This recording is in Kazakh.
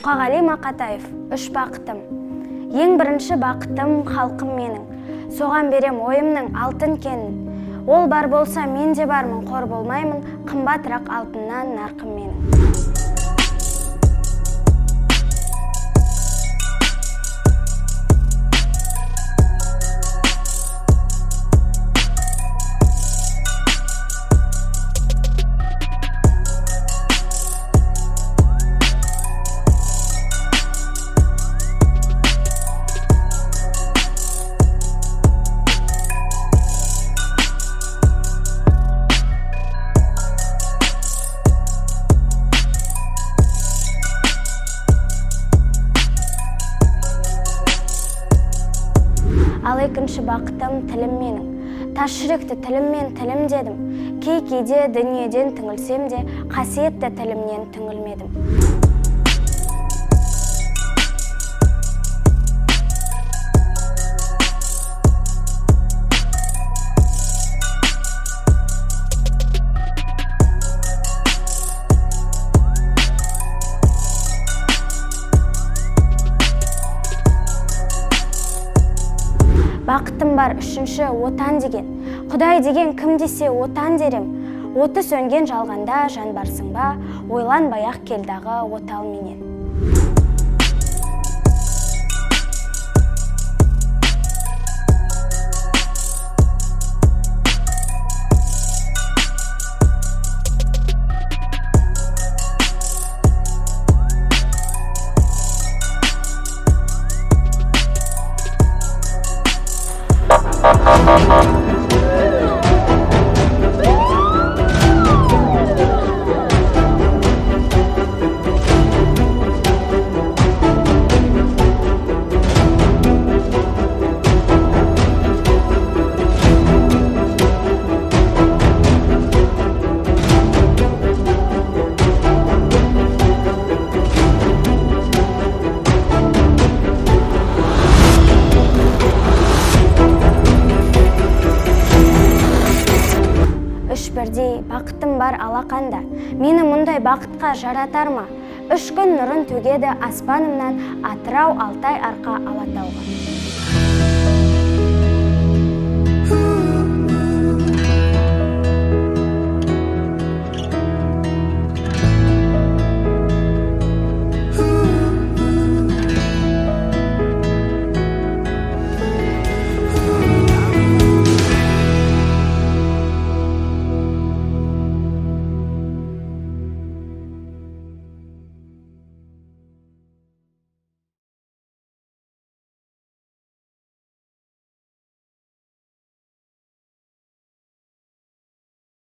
Мұқағали Мақатаев, үш бақытым. Ең бірінші бақытым халқым менің. Соған берем ойымның алтын кенін. Ол бар болса мен де бармын, қор болмаймын, қымбатырақ алтыннан нарқым менің. Ал екінші бақытым тілім менің. Тас жүректі тіліммен тілім дедім. Кейде дүниеден түңілсем де, қасиетті тілімнен түңілмедім. Бақытым бар үшінші отан деген. Құдай деген кім десе отан дерем. Оты сөнген жалғанда жан барсың ба, ойланбай-ақ келдағы отал менен. Бірдей бақытым бар алақанда. Мені мұндай бақытқа жаратар ма? 3 күн нұрын төгеді аспанымнан, Атырау, Алтай, Арқа, Алатауға.